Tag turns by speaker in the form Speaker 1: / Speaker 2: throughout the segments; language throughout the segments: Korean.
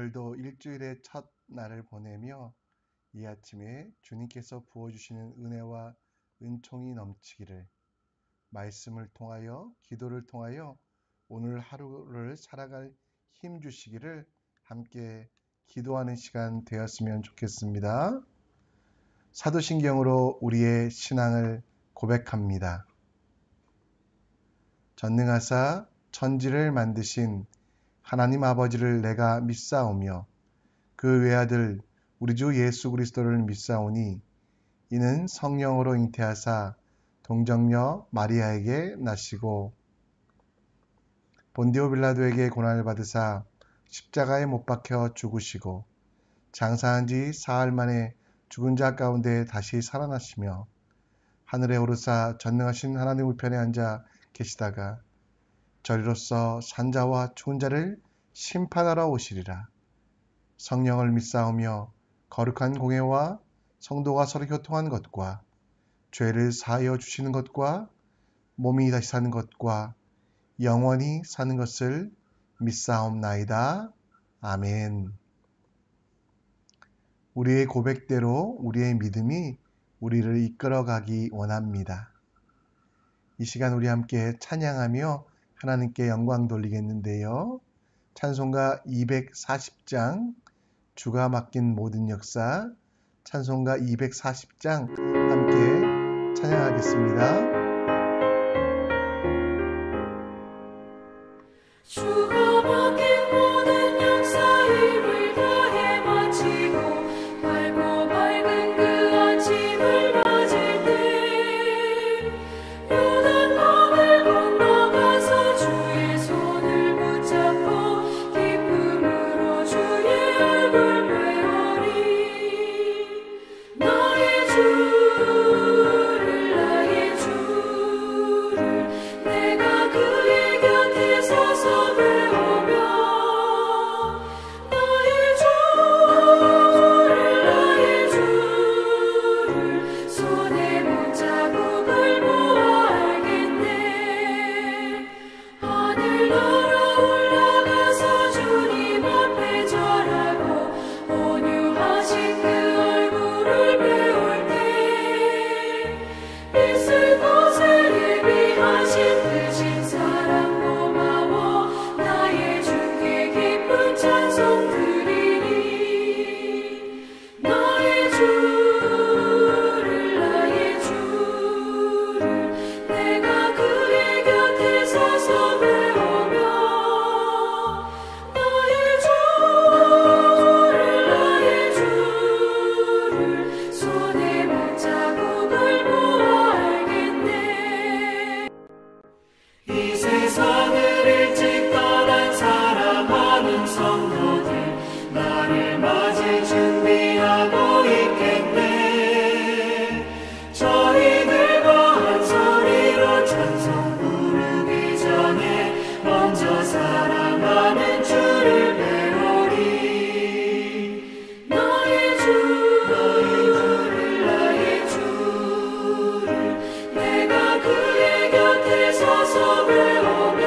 Speaker 1: 오늘도 일주일의 첫 날을 보내며 이 아침에 주님께서 부어주시는 은혜와 은총이 넘치기를, 말씀을 통하여 기도를 통하여 오늘 하루를 살아갈 힘 주시기를 함께 기도하는 시간 되었으면 좋겠습니다. 사도신경으로 우리의 신앙을 고백합니다. 전능하사 천지를 만드신 하나님 아버지를 내가 믿사오며 그 외아들 우리 주 예수 그리스도를 믿사오니 이는 성령으로 잉태하사 동정녀 마리아에게 나시고 본디오 빌라도에게 고난을 받으사 십자가에 못 박혀 죽으시고 장사한 지 사흘 만에 죽은 자 가운데 다시 살아나시며 하늘에 오르사 전능하신 하나님 우편에 앉아 계시다가 저리로서 산자와 죽은 자를 심판하러 오시리라. 성령을 믿사오며 거룩한 공예와 성도가 서로 교통한 것과 죄를 사하여 주시는 것과 몸이 다시 사는 것과 영원히 사는 것을 믿사옵나이다. 아멘. 우리의 고백대로 우리의 믿음이 우리를 이끌어가기 원합니다. 이 시간 우리 함께 찬양하며 하나님께 영광 돌리겠는데요. 찬송가 240장 주가 맡긴 모든 역사, 찬송가 240장 함께 찬양하겠습니다.
Speaker 2: 주가 맡긴 모든 역사 힘을 다해 마치고 밝고 밝은 그 아침을 맞을 때 요단강을 건너가서 주의 손을 붙잡고 기쁨으로 주의 얼굴 배우리. 나의 주를 나의 주를 내가 그의 곁에 서서 배우며 나의 주를 손에 못자국을 보아 알겠네. 하늘 날아 올라가서 주님 앞에 절하고 온유하신 그 얼굴을 배울 때 있을 것을 예비하신 그 신사랑 고마워 나의 주께 기쁜 찬송 드리리. 나의 주를 내가 그의 곁에 서서 배우며 나의 주를 손에 못자국을 보아 알겠네. 이 세상을 일찍 떠난 사랑하는 성도들 나를 맞을 준비하고 있겠네. 저희들과 한 소리로 찬송 부르기 전에 먼저 사랑하는 주를 배우리. 나의 주를 내가 그의 곁에 서서 배우며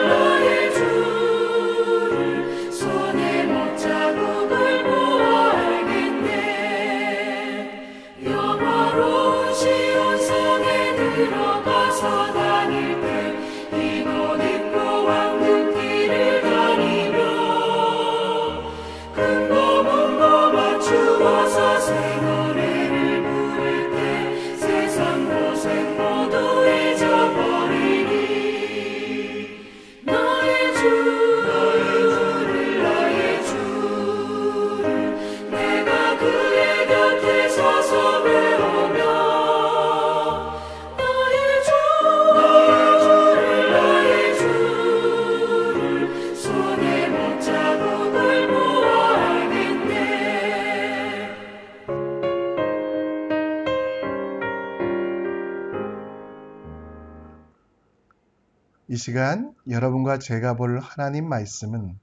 Speaker 2: 나의 주를 손에 못자국을 보아 알겠네. 영화로운 시온성에 들어가서 다닐 때 이곳 입고 왕국길을 다니며 큰 몸도 맞추어서 새 노래를 부를 때 세상 고생 모두 잊어버리리. 나의 주를 내가 그의 곁에 서서 배우며 나의 주를 손에 못자국을 보아 알겠네.
Speaker 1: 이 시간 여러분과 제가 볼 하나님 말씀은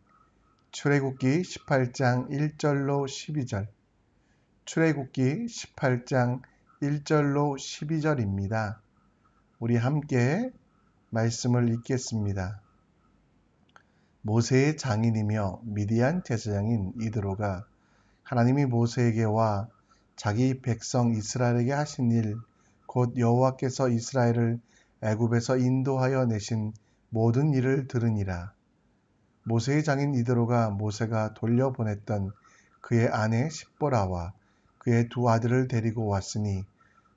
Speaker 1: 출애굽기 18장 1절로 12절, 출애굽기 18장 1절로 12절입니다. 우리 함께 말씀을 읽겠습니다. 모세의 장인이며 미디안 제사장인 이드로가 하나님이 모세에게 와 자기 백성 이스라엘에게 하신 일, 곧 여호와께서 이스라엘을 애굽에서 인도하여 내신 모든 일을 들으니라. 모세의 장인 이드로가 모세가 돌려보냈던 그의 아내 십보라와 그의 두 아들을 데리고 왔으니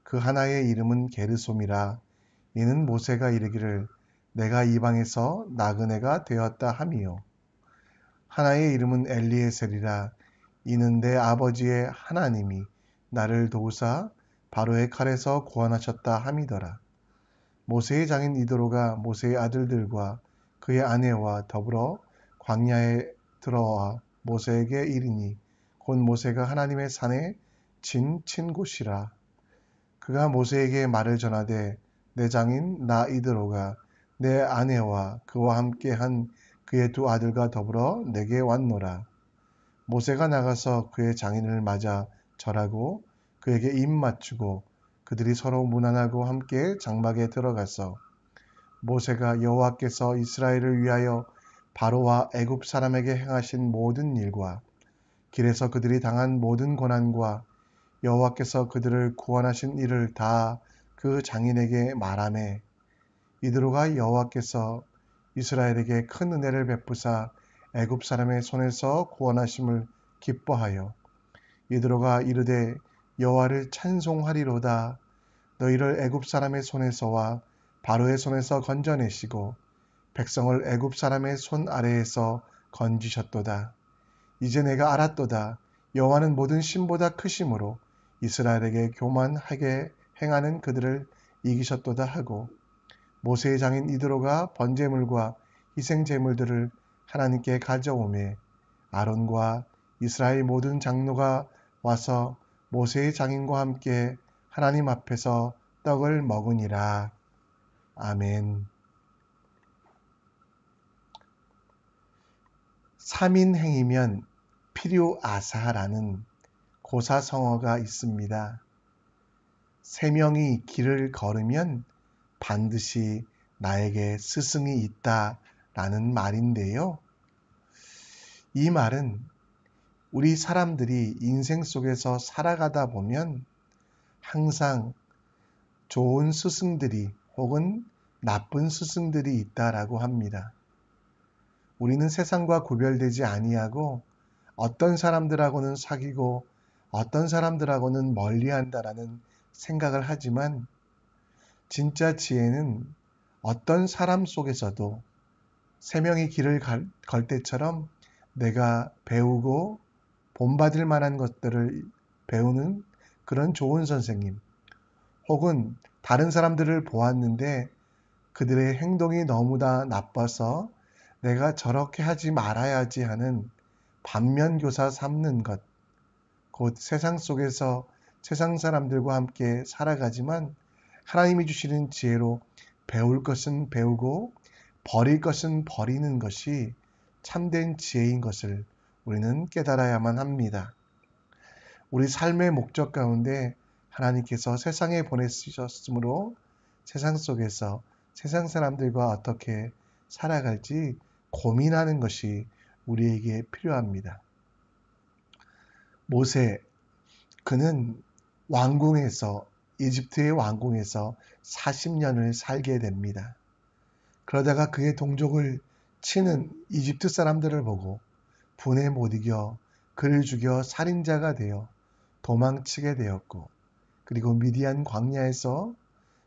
Speaker 1: 그 하나의 이름은 게르솜이라. 이는 모세가 이르기를 내가 이방에서 나그네가 되었다 함이요. 하나의 이름은 엘리에셀이라. 이는 내 아버지의 하나님이 나를 도우사 바로의 칼에서 구원하셨다 함이더라. 모세의 장인 이드로가 모세의 아들들과 그의 아내와 더불어 광야에 들어와 모세에게 이르니 곧 모세가 하나님의 산에 친 곳이라. 그가 모세에게 말을 전하되 내 장인 나 이드로가 내 아내와 그와 함께 한 그의 두 아들과 더불어 내게 왔노라. 모세가 나가서 그의 장인을 맞아 절하고 그에게 입 맞추고 그들이 서로 문안하고 함께 장막에 들어가서 모세가 여호와께서 이스라엘을 위하여 바로와 애굽 사람에게 행하신 모든 일과 길에서 그들이 당한 모든 고난과 여호와께서 그들을 구원하신 일을 다 그 장인에게 말하매 이드로가 여호와께서 이스라엘에게 큰 은혜를 베푸사 애굽 사람의 손에서 구원하심을 기뻐하여 이드로가 이르되 여호와를 찬송하리로다. 너희를 애굽 사람의 손에서와 바로의 손에서 건져내시고 백성을 애굽 사람의 손 아래에서 건지셨도다. 이제 내가 알았도다. 여호와는 모든 신보다 크심으로 이스라엘에게 교만하게 행하는 그들을 이기셨도다 하고 모세의 장인 이드로가 번제물과 희생제물들을 하나님께 가져오매 아론과 이스라엘 모든 장로가 와서 모세의 장인과 함께 하나님 앞에서 떡을 먹으니라. 아멘. 3인행이면 필요아사라는 고사성어가 있습니다. 3명이 길을 걸으면 반드시 나에게 스승이 있다라는 말인데요. 이 말은 우리 사람들이 인생 속에서 살아가다 보면 항상 좋은 스승들이 혹은 나쁜 스승들이 있다라고 합니다. 우리는 세상과 구별되지 아니하고 어떤 사람들하고는 사귀고 어떤 사람들하고는 멀리한다라는 생각을 하지만 진짜 지혜는 어떤 사람 속에서도 3명이 길을 걸 때처럼 내가 배우고 본받을 만한 것들을 배우는 그런 좋은 선생님 혹은 다른 사람들을 보았는데 그들의 행동이 너무나 나빠서 내가 저렇게 하지 말아야지 하는 반면교사 삼는 것, 곧 세상 속에서 세상 사람들과 함께 살아가지만 하나님이 주시는 지혜로 배울 것은 배우고 버릴 것은 버리는 것이 참된 지혜인 것을 우리는 깨달아야만 합니다. 우리 삶의 목적 가운데 하나님께서 세상에 보내주셨으므로 세상 속에서 세상 사람들과 어떻게 살아갈지 고민하는 것이 우리에게 필요합니다. 모세, 그는 왕궁에서 이집트의 왕궁에서 40년을 살게 됩니다. 그러다가 그의 동족을 치는 이집트 사람들을 보고 분에 못 이겨 그를 죽여 살인자가 되어 도망치게 되었고 그리고 미디안 광야에서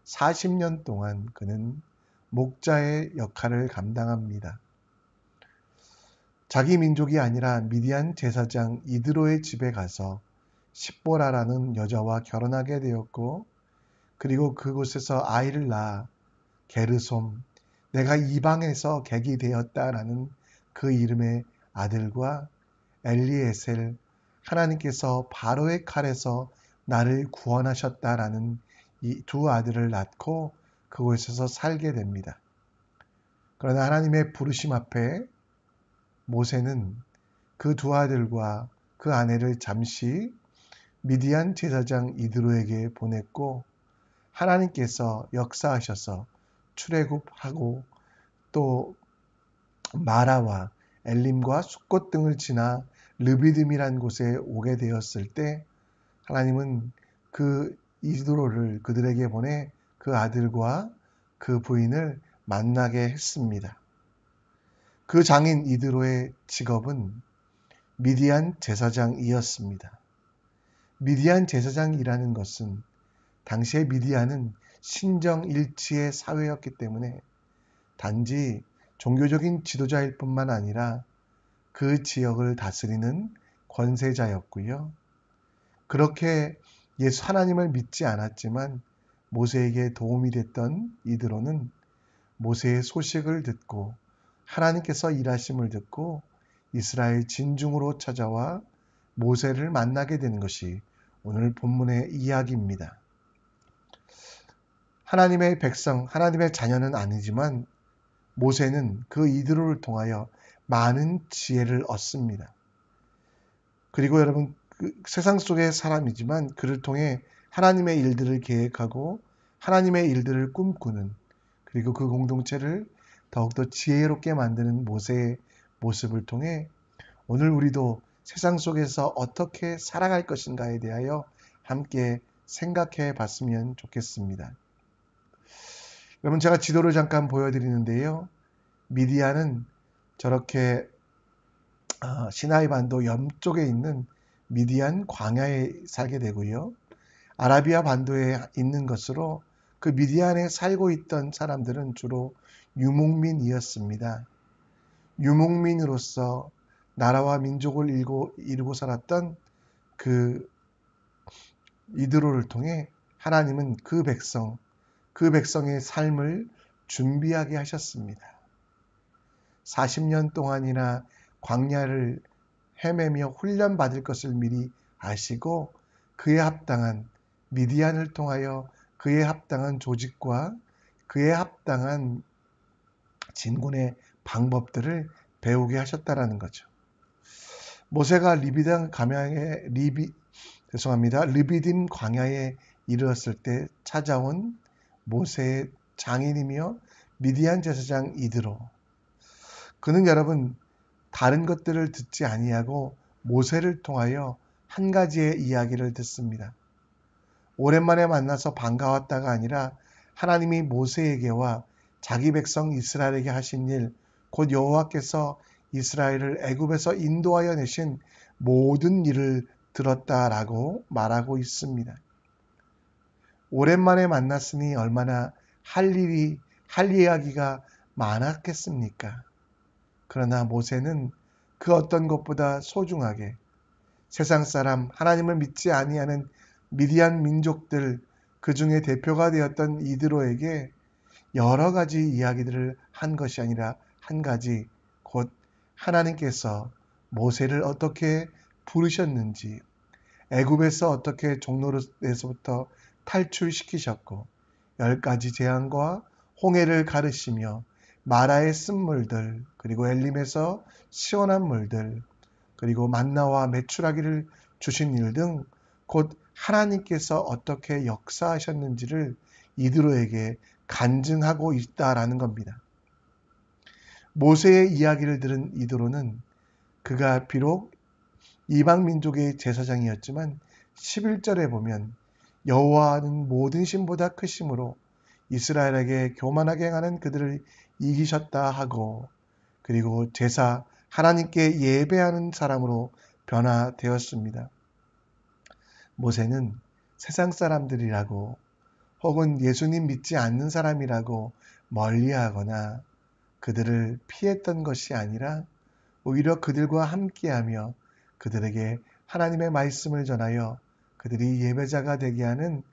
Speaker 1: 40년 동안 그는 목자의 역할을 감당합니다. 자기 민족이 아니라 미디안 제사장 이드로의 집에 가서 십보라라는 여자와 결혼하게 되었고 그리고 그곳에서 아이를 낳아 게르솜, 내가 이방에서 객이 되었다라는 그 이름의 아들과 엘리에셀, 하나님께서 바로의 칼에서 나를 구원하셨다라는 이 두 아들을 낳고 그곳에서 살게 됩니다. 그러나 하나님의 부르심 앞에 모세는 그 두 아들과 그 아내를 잠시 미디안 제사장 이드로에게 보냈고 하나님께서 역사하셔서 출애굽하고 또 마라와 엘림과 숫꽃 등을 지나 르비딤이란 곳에 오게 되었을 때 하나님은 그 이드로를 그들에게 보내 그 아들과 그 부인을 만나게 했습니다. 그 장인 이드로의 직업은 미디안 제사장이었습니다. 미디안 제사장이라는 것은 당시의 미디안은 신정일치의 사회였기 때문에 단지 종교적인 지도자일 뿐만 아니라 그 지역을 다스리는 권세자였고요. 그렇게 예수 하나님을 믿지 않았지만 모세에게 도움이 됐던 이드로는 모세의 소식을 듣고 하나님께서 일하심을 듣고 이스라엘 진중으로 찾아와 모세를 만나게 되는 것이 오늘 본문의 이야기입니다. 하나님의 백성, 하나님의 자녀는 아니지만 모세는 그 이드로를 통하여 많은 지혜를 얻습니다. 그리고 여러분, 그 세상 속의 사람이지만 그를 통해 하나님의 일들을 계획하고 하나님의 일들을 꿈꾸는, 그리고 그 공동체를 더욱더 지혜롭게 만드는 모세의 모습을 통해 오늘 우리도 세상 속에서 어떻게 살아갈 것인가에 대하여 함께 생각해 봤으면 좋겠습니다. 여러분, 제가 지도를 잠깐 보여드리는데요. 미디안은 저렇게 시나이 반도 옆쪽에 있는 미디안 광야에 살게 되고요. 아라비아 반도에 있는 것으로 그 미디안에 살고 있던 사람들은 주로 유목민이었습니다. 유목민으로서 나라와 민족을 이루고 살았던 그 이드로를 통해 하나님은 그 백성의 삶을 준비하게 하셨습니다. 40년 동안이나 광야를 헤매며 훈련받을 것을 미리 아시고 그에 합당한 미디안을 통하여 그에 합당한 조직과 그에 합당한 진군의 방법들을 배우게 하셨다라는 거죠. 모세가 르비딤 광야에 이르렀을 때 찾아온 모세의 장인이며 미디안 제사장 이드로. 그는 여러분 다른 것들을 듣지 아니하고 모세를 통하여 한 가지의 이야기를 듣습니다. 오랜만에 만나서 반가웠다가 아니라 하나님이 모세에게와 자기 백성 이스라엘에게 하신 일, 곧 여호와께서 이스라엘을 애굽에서 인도하여 내신 모든 일을 들었다라고 말하고 있습니다. 오랜만에 만났으니 얼마나 할 이야기가 많았겠습니까? 그러나 모세는 그 어떤 것보다 소중하게 세상 사람, 하나님을 믿지 아니하는 미디안 민족들, 그 중에 대표가 되었던 이드로에게 여러 가지 이야기들을 한 것이 아니라 한 가지, 곧 하나님께서 모세를 어떻게 부르셨는지, 애굽에서 어떻게 종로에서부터 탈출시키셨고 10가지 재앙과 홍해를 가르시며 마라의 쓴물들, 그리고 엘림에서 시원한 물들, 그리고 만나와 메추라기를 주신 일 등 곧 하나님께서 어떻게 역사하셨는지를 이드로에게 간증하고 있다라는 겁니다. 모세의 이야기를 들은 이드로는 그가 비록 이방 민족의 제사장이었지만 11절에 보면 여호와는 모든 신보다 크심으로 이스라엘에게 교만하게 행하는 그들을 이기셨다 하고, 그리고 제사 하나님께 예배하는 사람으로 변화되었습니다. 모세는 세상 사람들이라고 혹은 예수님 믿지 않는 사람이라고 멀리하거나 그들을 피했던 것이 아니라 오히려 그들과 함께하며 그들에게 하나님의 말씀을 전하여 그들이 예배자가 되게 하는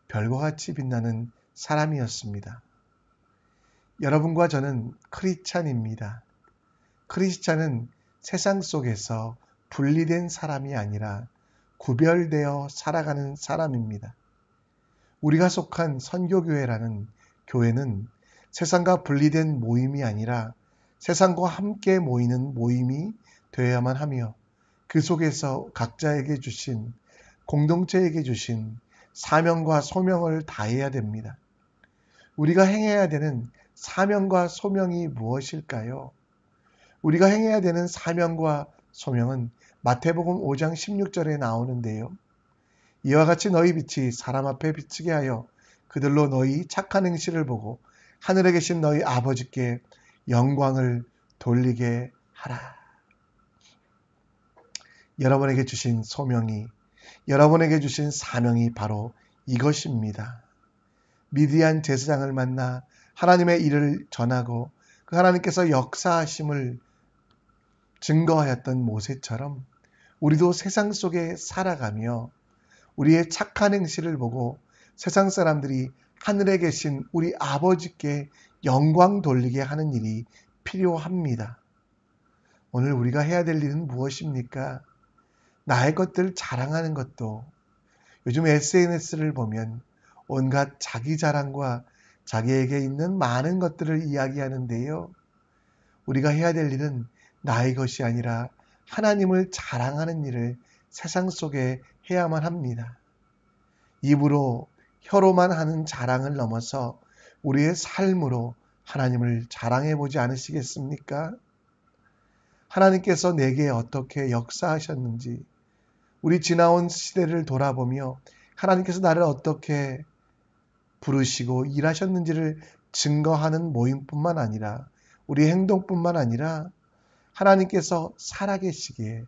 Speaker 1: 별과 같이 빛나는 사람이었습니다. 여러분과 저는 크리스찬입니다. 크리스찬은 세상 속에서 분리된 사람이 아니라 구별되어 살아가는 사람입니다. 우리가 속한 선교교회라는 교회는 세상과 분리된 모임이 아니라 세상과 함께 모이는 모임이 되어야만 하며 그 속에서 각자에게 주신, 공동체에게 주신 사명과 소명을 다해야 됩니다. 우리가 행해야 되는 사명과 소명이 무엇일까요? 우리가 행해야 되는 사명과 소명은 마태복음 5장 16절에 나오는데요. 이와 같이 너희 빛이 사람 앞에 비치게 하여 그들로 너희 착한 행실을 보고 하늘에 계신 너희 아버지께 영광을 돌리게 하라. 여러분에게 주신 소명이, 여러분에게 주신 사명이 바로 이것입니다. 미디안 제사장을 만나 하나님의 일을 전하고 그 하나님께서 역사하심을 증거하였던 모세처럼 우리도 세상 속에 살아가며 우리의 착한 행실을 보고 세상 사람들이 하늘에 계신 우리 아버지께 영광 돌리게 하는 일이 필요합니다. 오늘 우리가 해야 될 일은 무엇입니까? 나의 것들을 자랑하는 것도, 요즘 SNS를 보면 온갖 자기 자랑과 자기에게 있는 많은 것들을 이야기하는데요. 우리가 해야 될 일은 나의 것이 아니라 하나님을 자랑하는 일을 세상 속에 해야만 합니다. 입으로, 혀로만 하는 자랑을 넘어서 우리의 삶으로 하나님을 자랑해 보지 않으시겠습니까? 하나님께서 내게 어떻게 역사하셨는지, 우리 지나온 시대를 돌아보며 하나님께서 나를 어떻게 부르시고 일하셨는지를 증거하는 모임뿐만 아니라 우리 행동뿐만 아니라 하나님께서 살아계시기에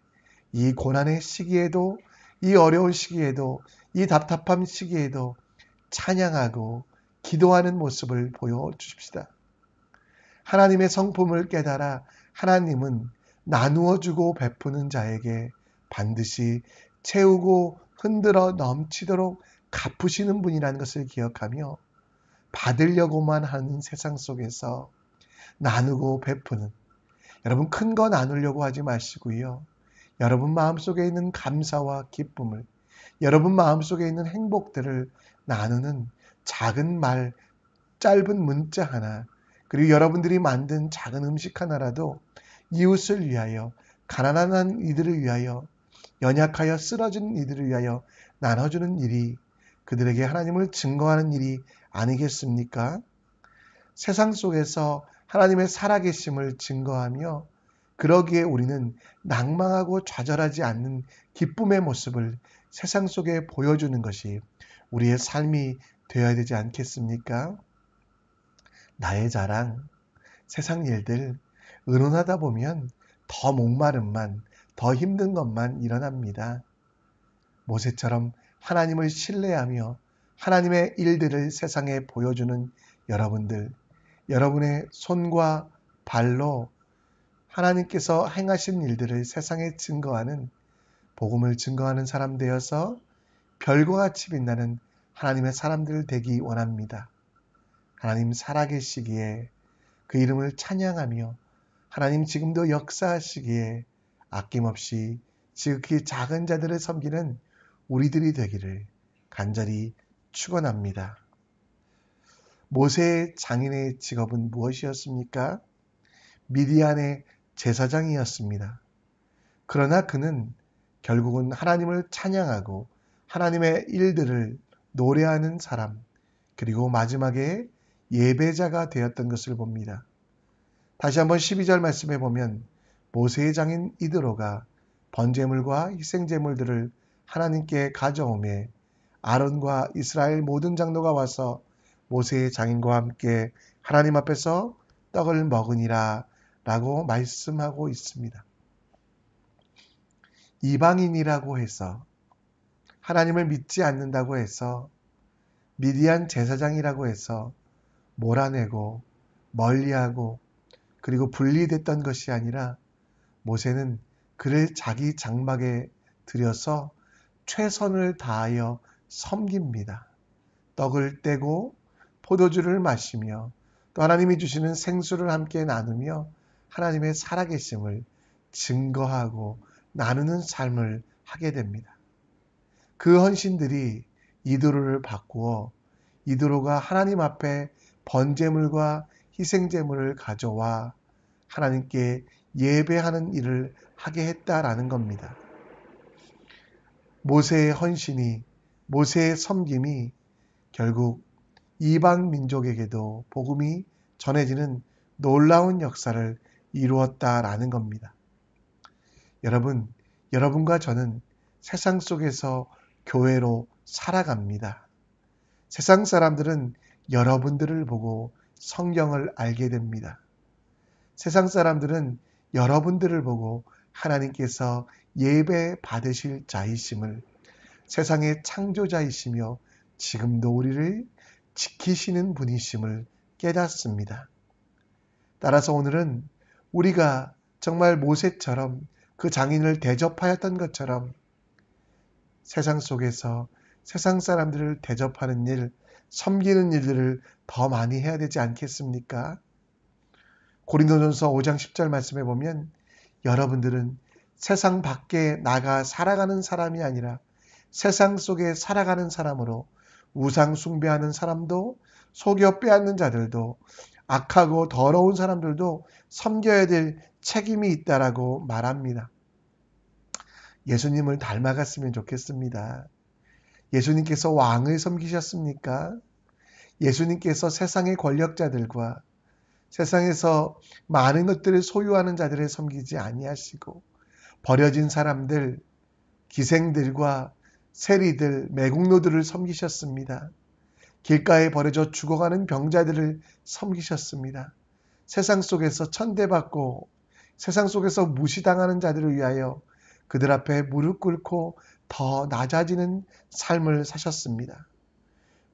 Speaker 1: 이 고난의 시기에도, 이 어려운 시기에도, 이 답답한 시기에도 찬양하고 기도하는 모습을 보여주십시다. 하나님의 성품을 깨달아 하나님은 나누어주고 베푸는 자에게 반드시 채우고 흔들어 넘치도록 갚으시는 분이라는 것을 기억하며 받으려고만 하는 세상 속에서 나누고 베푸는, 여러분 큰 거 나누려고 하지 마시고요. 여러분 마음속에 있는 감사와 기쁨을, 여러분 마음속에 있는 행복들을 나누는 작은 말, 짧은 문자 하나, 그리고 여러분들이 만든 작은 음식 하나라도 이웃을 위하여, 가난한 이들을 위하여, 연약하여 쓰러진 이들을 위하여 나눠주는 일이 그들에게 하나님을 증거하는 일이 아니겠습니까? 세상 속에서 하나님의 살아계심을 증거하며 그러기에 우리는 낭망하고 좌절하지 않는 기쁨의 모습을 세상 속에 보여주는 것이 우리의 삶이 되어야 되지 않겠습니까? 나의 자랑, 세상 일들, 의논하다 보면 더 목마름만, 더 힘든 것만 일어납니다. 모세처럼 하나님을 신뢰하며 하나님의 일들을 세상에 보여주는 여러분들, 여러분의 손과 발로 하나님께서 행하신 일들을 세상에 증거하는, 복음을 증거하는 사람 되어서 별과 같이 빛나는 하나님의 사람들 되기 원합니다. 하나님 살아계시기에 그 이름을 찬양하며 하나님 지금도 역사하시기에 아낌없이 지극히 작은 자들을 섬기는 우리들이 되기를 간절히 축원합니다. 모세의 장인의 직업은 무엇이었습니까? 미디안의 제사장이었습니다. 그러나 그는 결국은 하나님을 찬양하고 하나님의 일들을 노래하는 사람, 그리고 마지막에 예배자가 되었던 것을 봅니다. 다시 한번 12절 말씀해 보면 모세의 장인 이드로가 번제물과 희생제물들을 하나님께 가져오매 아론과 이스라엘 모든 장로가 와서 모세의 장인과 함께 하나님 앞에서 떡을 먹으니라 라고 말씀하고 있습니다. 이방인이라고 해서, 하나님을 믿지 않는다고 해서, 미디안 제사장이라고 해서 몰아내고 멀리하고 그리고 분리됐던 것이 아니라 모세는 그를 자기 장막에 들여서 최선을 다하여 섬깁니다. 떡을 떼고 포도주를 마시며 또 하나님이 주시는 생수를 함께 나누며 하나님의 살아계심을 증거하고 나누는 삶을 하게 됩니다. 그 헌신들이 이드로를 바꾸어 이드로가 하나님 앞에 번제물과 희생제물을 가져와 하나님께 예배하는 일을 하게 했다라는 겁니다. 모세의 헌신이, 모세의 섬김이 결국 이방 민족에게도 복음이 전해지는 놀라운 역사를 이루었다라는 겁니다. 여러분, 여러분과 저는 세상 속에서 교회로 살아갑니다. 세상 사람들은 여러분들을 보고 성경을 알게 됩니다. 세상 사람들은 여러분들을 보고 하나님께서 예배 받으실 자이심을, 세상의 창조자이시며 지금도 우리를 지키시는 분이심을 깨닫습니다. 따라서 오늘은 우리가 정말 모세처럼 그 장인을 대접하였던 것처럼 세상 속에서 세상 사람들을 대접하는 일, 섬기는 일들을 더 많이 해야 되지 않겠습니까? 고린도전서 5장 10절 말씀에 보면 여러분들은 세상 밖에 나가 살아가는 사람이 아니라 세상 속에 살아가는 사람으로 우상 숭배하는 사람도 속여 빼앗는 자들도 악하고 더러운 사람들도 섬겨야 될 책임이 있다라고 말합니다. 예수님을 닮아갔으면 좋겠습니다. 예수님께서 왕을 섬기셨습니까? 예수님께서 세상의 권력자들과 세상에서 많은 것들을 소유하는 자들을 섬기지 아니하시고 버려진 사람들, 기생들과 세리들, 매국노들을 섬기셨습니다. 길가에 버려져 죽어가는 병자들을 섬기셨습니다. 세상 속에서 천대받고 세상 속에서 무시당하는 자들을 위하여 그들 앞에 무릎 꿇고 더 낮아지는 삶을 사셨습니다.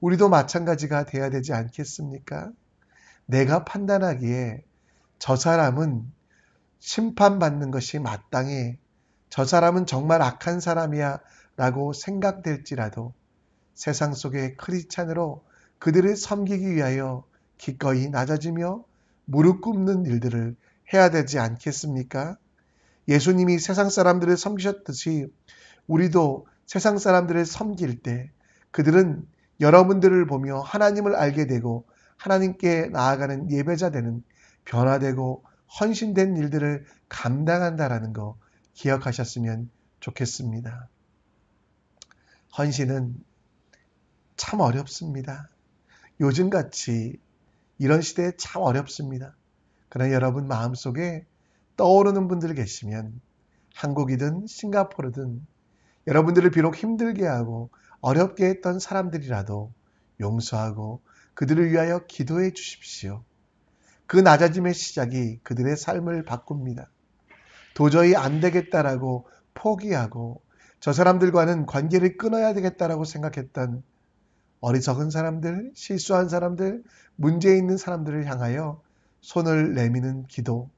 Speaker 1: 우리도 마찬가지가 돼야 되지 않겠습니까? 내가 판단하기에 저 사람은 심판받는 것이 마땅해, 저 사람은 정말 악한 사람이야 라고 생각될지라도 세상 속의 크리스찬으로 그들을 섬기기 위하여 기꺼이 낮아지며 무릎 꿇는 일들을 해야 되지 않겠습니까? 예수님이 세상 사람들을 섬기셨듯이 우리도 세상 사람들을 섬길 때 그들은 여러분들을 보며 하나님을 알게 되고 하나님께 나아가는 예배자 되는 변화되고 헌신된 일들을 감당한다라는 거 기억하셨으면 좋겠습니다. 헌신은 참 어렵습니다. 요즘같이 이런 시대에 참 어렵습니다. 그러나 여러분 마음속에 떠오르는 분들 계시면 한국이든 싱가포르든 여러분들을 비록 힘들게 하고 어렵게 했던 사람들이라도 용서하고 그들을 위하여 기도해 주십시오. 그 낮아짐의 시작이 그들의 삶을 바꿉니다. 도저히 안 되겠다라고 포기하고 저 사람들과는 관계를 끊어야 되겠다라고 생각했던 어리석은 사람들, 실수한 사람들, 문제 있는 사람들을 향하여 손을 내미는 기도,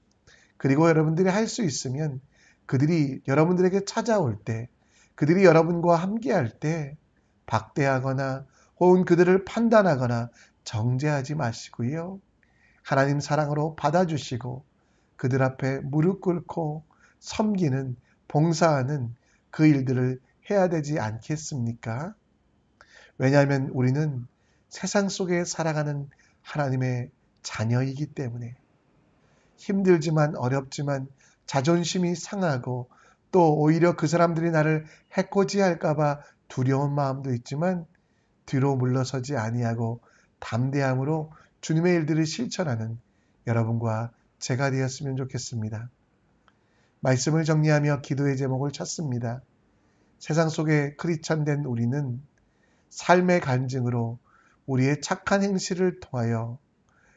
Speaker 1: 그리고 여러분들이 할 수 있으면 그들이 여러분들에게 찾아올 때, 그들이 여러분과 함께할 때 박대하거나 혹은 그들을 판단하거나 정죄하지 마시고요. 하나님 사랑으로 받아주시고 그들 앞에 무릎 꿇고 섬기는, 봉사하는 그 일들을 해야 되지 않겠습니까? 왜냐하면 우리는 세상 속에 살아가는 하나님의 자녀이기 때문에 힘들지만 어렵지만 자존심이 상하고 또 오히려 그 사람들이 나를 해코지할까봐 두려운 마음도 있지만 뒤로 물러서지 아니하고 담대함으로 주님의 일들을 실천하는 여러분과 제가 되었으면 좋겠습니다. 말씀을 정리하며 기도의 제목을 찾습니다. 세상 속에 크리스찬된 우리는 삶의 간증으로 우리의 착한 행실을 통하여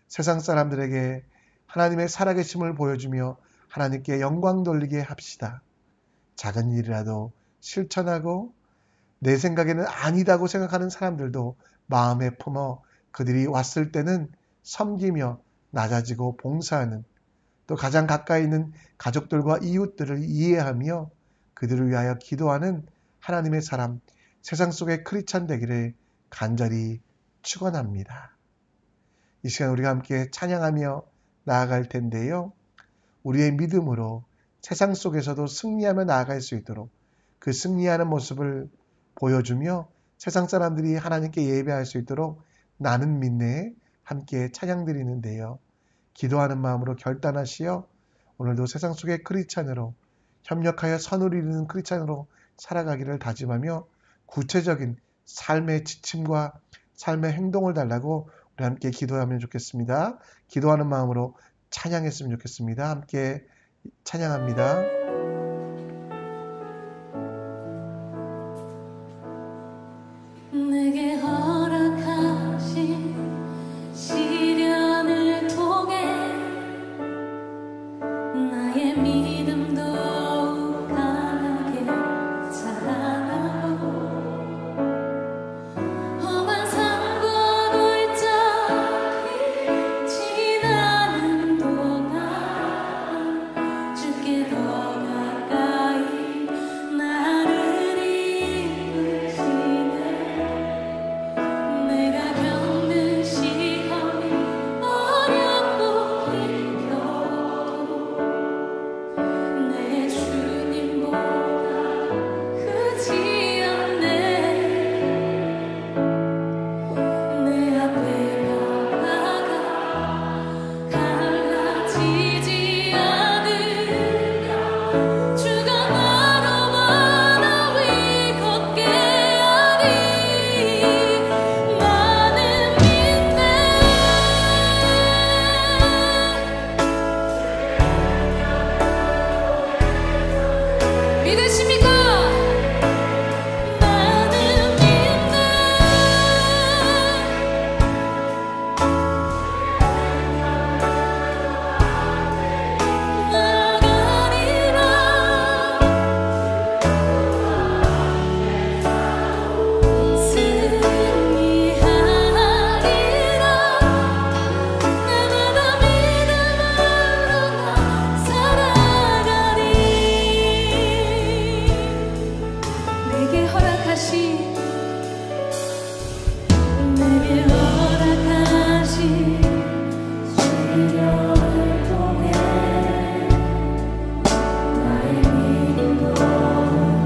Speaker 1: 세상 사람들에게 하나님의 살아계심을 보여주며 하나님께 영광 돌리게 합시다. 작은 일이라도 실천하고 내 생각에는 아니다고 생각하는 사람들도 마음에 품어 그들이 왔을 때는 섬기며 낮아지고 봉사하는, 또 가장 가까이 있는 가족들과 이웃들을 이해하며 그들을 위하여 기도하는 하나님의 사람, 세상 속의 크리스찬 되기를 간절히 축원합니다. 이 시간 우리가 함께 찬양하며 나아갈 텐데요. 우리의 믿음으로 세상 속에서도 승리하며 나아갈 수 있도록 그 승리하는 모습을 보여주며 세상 사람들이 하나님께 예배할 수 있도록 나는 믿네 함께 찬양 드리는데요. 기도하는 마음으로 결단하시어 오늘도 세상 속의 크리스찬으로 협력하여 선을 이루는 크리스찬으로 살아가기를 다짐하며 구체적인 삶의 지침과 삶의 행동을 달라고 우리 함께 기도하면 좋겠습니다. 기도하는 마음으로 찬양했으면 좋겠습니다. 함께 찬양합니다.
Speaker 3: 내게 허락하신 시련을 통해 나의 믿음도 강하게 자라나고 험한 산과 골짜기 지나는 동안 주께 더 가까이 나를 이끄시네. 내가 겪는 시험이 어렵고 힘겨워도 내 주님보다 크지 않네. 내 앞에 바다가 갈라지지 않으려 주가 나로 바다 위 걷게 하리. 나는 믿네. 믿으십니까? 나는 믿네. 나가리라 승리하리라. 날마다 믿음으로 나 살아가리. 내게 허락하신 시련을 통해 나의 믿음도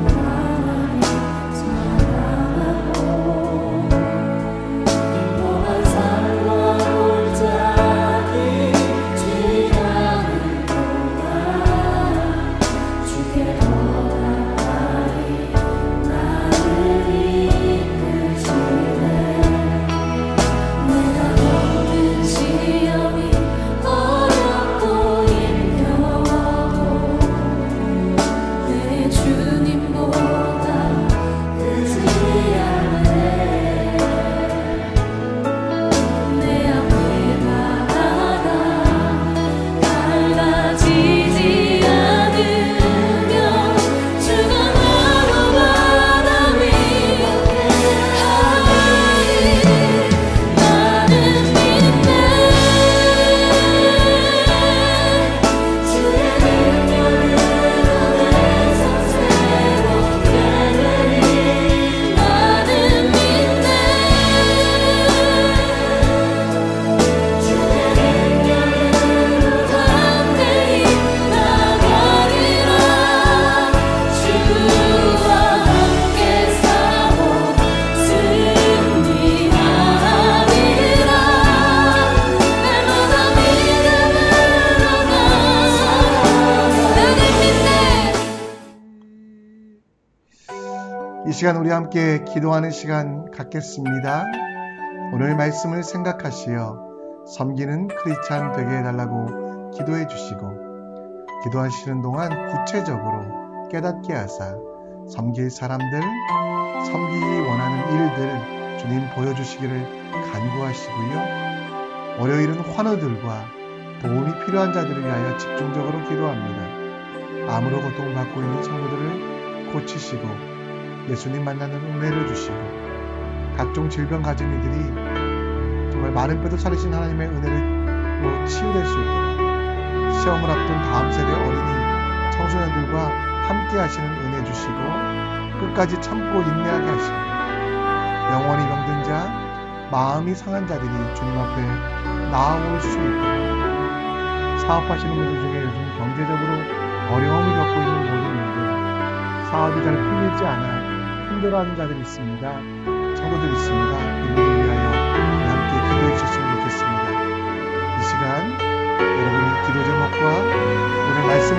Speaker 3: 강하게 자라나고 험한 산과 골짜기 지나는 동안 주께 더 가까이 나를 이끄시네. 내가 겪는 시험이 어렵고 힘겨워도 내 주님보다 크지 않네. 내 앞에 바다가 갈라지지 않으며 주가 나로 바다 위 걷게 하리. 나는 믿네. 주의 능력으로 내 삶 새롭게 되리. 나는 믿네. 주의 능력으로 담대히 나가리라. 주와 함께 싸워 승리하리라. 날마다 믿음으로 나 나는 믿네.
Speaker 1: 이 시간 우리 함께 기도하는 시간 갖겠습니다. 오늘 말씀을 생각하시어 섬기는 크리스찬 되게 해달라고 기도해 주시고, 기도하시는 동안 구체적으로 깨닫게 하사 섬길 사람들, 섬기기 원하는 일들 주님 보여주시기를 간구하시고요. 월요일은 환우들과 도움이 필요한 자들을 위하여 집중적으로 기도합니다. 암으로 고통받고 있는 성도들을 고치시고 예수님 만나는 은혜를 주시고, 각종 질병 가진 이들이 정말 마른 뼈도 살리신 하나님의 은혜로 치유될 수 있도록, 시험을 앞둔 다음 세대 어린이 청소년들과 함께 하시는 은혜 주시고, 끝까지 참고 인내하게 하시고, 영원히 병든 자, 마음이 상한 자들이 주님 앞에 나아올 수 있도록, 사업하시는 분들 중에 요즘 경제적으로 어려움을 겪고 있는 모든 분들, 사업이 잘 풀리지 않아 힘들어하는 자들이 있습니다. 성도들이 있습니다. 이들을 위하여 함께 기도해 주셨으면 좋겠습니다. 이 시간 여러분의 기도 제목과 오늘 말씀을